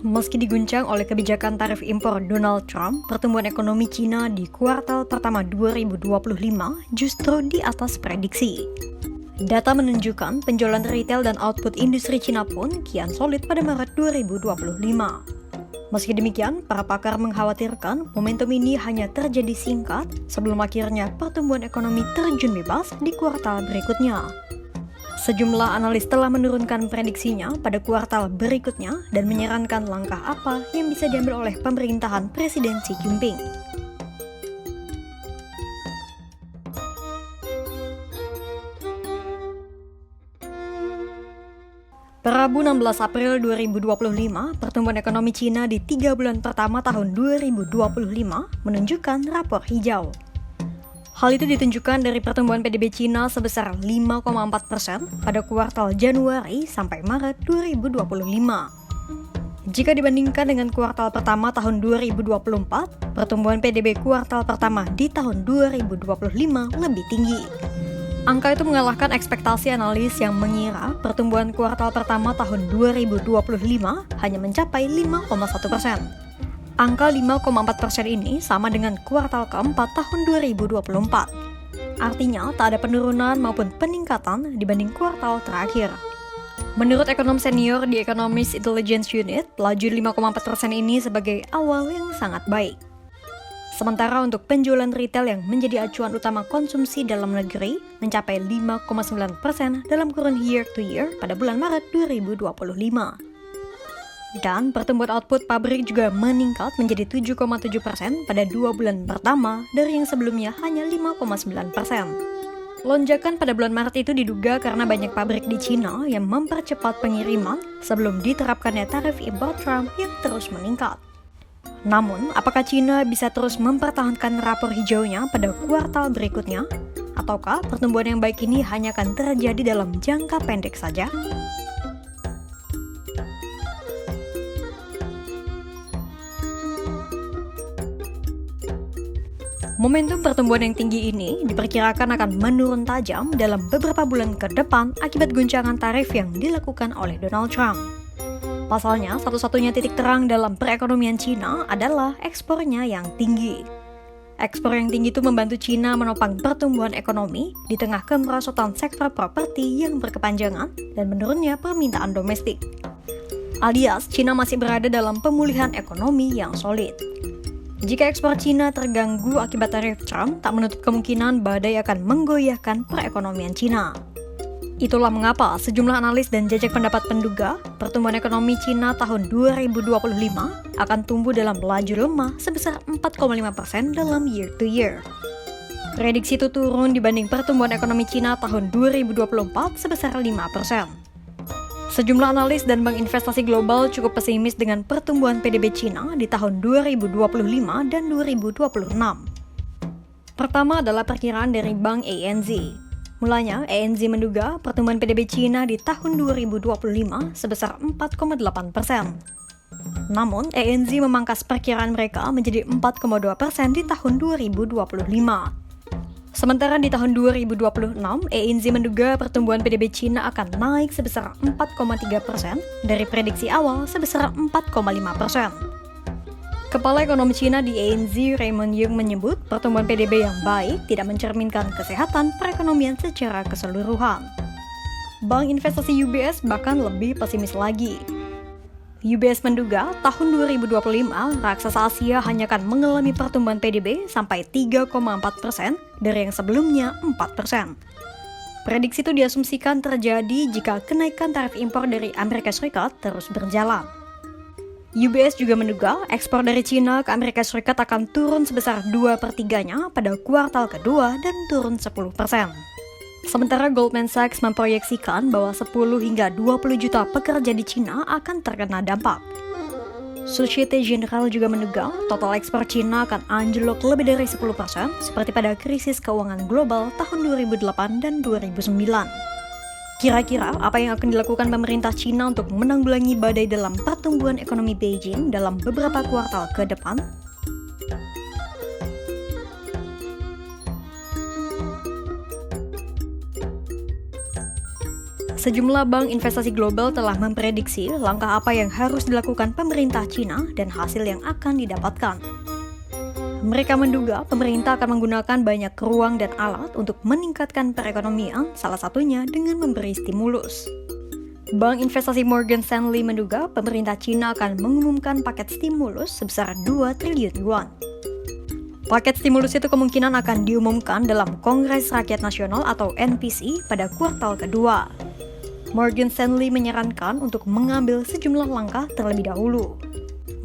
Meski diguncang oleh kebijakan tarif impor Donald Trump, pertumbuhan ekonomi Cina di kuartal pertama 2025 justru di atas prediksi. Data menunjukkan penjualan retail dan output industri Cina pun kian solid pada Maret 2025. Meski demikian, para pakar mengkhawatirkan momentum ini hanya terjadi singkat sebelum akhirnya pertumbuhan ekonomi terjun bebas di kuartal berikutnya. Sejumlah analis telah menurunkan prediksinya pada kuartal berikutnya dan menyarankan langkah apa yang bisa diambil oleh pemerintahan Presiden Xi Jinping. Per Rabu 16 April 2025, pertumbuhan ekonomi Cina di 3 bulan pertama tahun 2025 menunjukkan rapor hijau. Hal itu ditunjukkan dari pertumbuhan PDB Cina sebesar 5,4% pada kuartal Januari sampai Maret 2025. Jika dibandingkan dengan kuartal pertama tahun 2024, pertumbuhan PDB kuartal pertama di tahun 2025 lebih tinggi. Angka itu mengalahkan ekspektasi analis yang mengira pertumbuhan kuartal pertama tahun 2025 hanya mencapai 5,1%. Angka 5,4% ini sama dengan kuartal keempat tahun 2024. Artinya, tak ada penurunan maupun peningkatan dibanding kuartal terakhir. Menurut ekonom senior di Economist Intelligence Unit, laju 5,4% ini sebagai awal yang sangat baik. Sementara untuk penjualan retail yang menjadi acuan utama konsumsi dalam negeri mencapai 5,9% dalam kurun year to year pada bulan Maret 2025. Dan pertumbuhan output pabrik juga meningkat menjadi 7,7% pada 2 bulan pertama dari yang sebelumnya hanya 5,9%. Lonjakan pada bulan Maret itu diduga karena banyak pabrik di Cina yang mempercepat pengiriman sebelum diterapkannya tarif impor Trump yang terus meningkat. Namun, apakah Cina bisa terus mempertahankan rapor hijaunya pada kuartal berikutnya? Ataukah pertumbuhan yang baik ini hanya akan terjadi dalam jangka pendek saja? Momentum pertumbuhan yang tinggi ini diperkirakan akan menurun tajam dalam beberapa bulan ke depan akibat guncangan tarif yang dilakukan oleh Donald Trump. Pasalnya, satu-satunya titik terang dalam perekonomian Cina adalah ekspornya yang tinggi. Ekspor yang tinggi itu membantu Cina menopang pertumbuhan ekonomi di tengah kemerosotan sektor properti yang berkepanjangan dan menurunnya permintaan domestik. Alias, Cina masih berada dalam pemulihan ekonomi yang solid. Jika ekspor Cina terganggu akibat tarif Trump, tak menutup kemungkinan badai akan menggoyahkan perekonomian Cina. Itulah mengapa sejumlah analis dan jajak pendapat menduga pertumbuhan ekonomi Cina tahun 2025 akan tumbuh dalam laju lemah sebesar 4,5% dalam year to year. Prediksi itu turun dibanding pertumbuhan ekonomi Cina tahun 2024 sebesar 5%. Sejumlah analis dan bank investasi global cukup pesimis dengan pertumbuhan PDB Cina di tahun 2025 dan 2026. Pertama adalah perkiraan dari Bank ANZ. Mulanya, ANZ menduga pertumbuhan PDB Cina di tahun 2025 sebesar 4,8%. Namun, ANZ memangkas perkiraan mereka menjadi 4,2% di tahun 2025. Sementara di tahun 2026, ANZ menduga pertumbuhan PDB Cina akan naik sebesar 4,3% dari prediksi awal sebesar 4,5%. Kepala Ekonomi Cina di ANZ, Raymond Yung menyebut pertumbuhan PDB yang baik tidak mencerminkan kesehatan perekonomian secara keseluruhan. Bank investasi UBS bahkan lebih pesimis lagi. UBS menduga tahun 2025 raksasa Asia hanya akan mengalami pertumbuhan PDB sampai 3,4% dari yang sebelumnya 4%. Prediksi itu diasumsikan terjadi jika kenaikan tarif impor dari Amerika Serikat terus berjalan. UBS juga menduga ekspor dari Cina ke Amerika Serikat akan turun sebesar 2/3-nya pada kuartal kedua dan turun 10%. Sementara Goldman Sachs memproyeksikan bahwa 10 hingga 20 juta pekerja di Cina akan terkena dampak. Societe Generale juga menduga total ekspor Cina akan anjlok lebih dari 10% seperti pada krisis keuangan global tahun 2008 dan 2009. Kira-kira apa yang akan dilakukan pemerintah Cina untuk menanggulangi badai dalam pertumbuhan ekonomi Beijing dalam beberapa kuartal ke depan? sejumlah bank investasi global telah memprediksi langkah apa yang harus dilakukan pemerintah Cina dan hasil yang akan didapatkan. Mereka menduga pemerintah akan menggunakan banyak ruang dan alat untuk meningkatkan perekonomian, salah satunya dengan memberi stimulus. Bank investasi Morgan Stanley menduga pemerintah Cina akan mengumumkan paket stimulus sebesar 2 triliun yuan. Paket stimulus itu kemungkinan akan diumumkan dalam Kongres Rakyat Nasional atau NPC pada kuartal kedua. Morgan Stanley menyarankan untuk mengambil sejumlah langkah terlebih dahulu.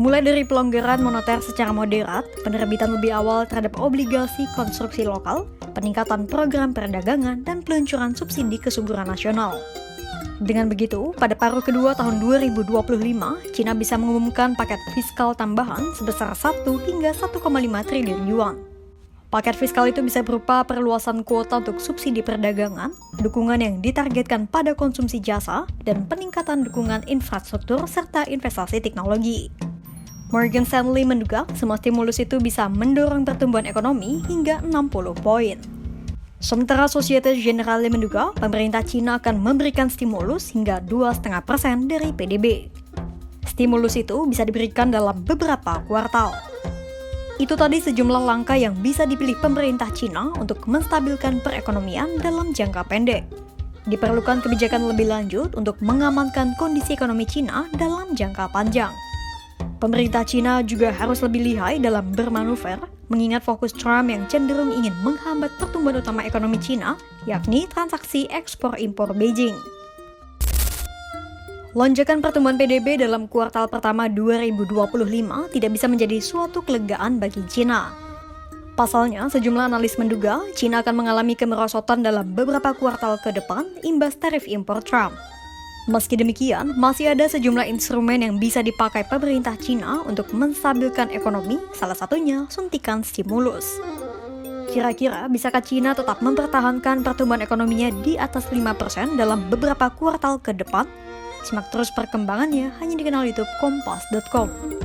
Mulai dari pelonggaran moneter secara moderat, penerbitan lebih awal terhadap obligasi konstruksi lokal, peningkatan program perdagangan, dan peluncuran subsidi kesuburan nasional. Dengan begitu, pada paruh kedua tahun 2025, Cina bisa mengumumkan paket fiskal tambahan sebesar 1 hingga 1,5 triliun yuan. Paket fiskal itu bisa berupa perluasan kuota untuk subsidi perdagangan, dukungan yang ditargetkan pada konsumsi jasa, dan peningkatan dukungan infrastruktur serta investasi teknologi. Morgan Stanley menduga semua stimulus itu bisa mendorong pertumbuhan ekonomi hingga 60 poin. Sementara Societe Generale menduga pemerintah Cina akan memberikan stimulus hingga 2,5% dari PDB. Stimulus itu bisa diberikan dalam beberapa kuartal. Itu tadi sejumlah langkah yang bisa dipilih pemerintah Cina untuk menstabilkan perekonomian dalam jangka pendek. Diperlukan kebijakan lebih lanjut untuk mengamankan kondisi ekonomi Cina dalam jangka panjang. Pemerintah Cina juga harus lebih lihai dalam bermanuver, mengingat fokus Trump yang cenderung ingin menghambat pertumbuhan utama ekonomi Cina, yakni transaksi ekspor-impor Beijing. Lonjakan pertumbuhan PDB dalam kuartal pertama 2025 tidak bisa menjadi suatu kelegaan bagi Cina. Pasalnya, sejumlah analis menduga Cina akan mengalami kemerosotan dalam beberapa kuartal ke depan imbas tarif impor Trump. Meski demikian, masih ada sejumlah instrumen yang bisa dipakai pemerintah Cina untuk menstabilkan ekonomi, salah satunya suntikan stimulus. Kira-kira bisakah Cina tetap mempertahankan pertumbuhan ekonominya di atas 5% dalam beberapa kuartal ke depan? Simak terus perkembangannya hanya di kanal YouTube Kompas.com.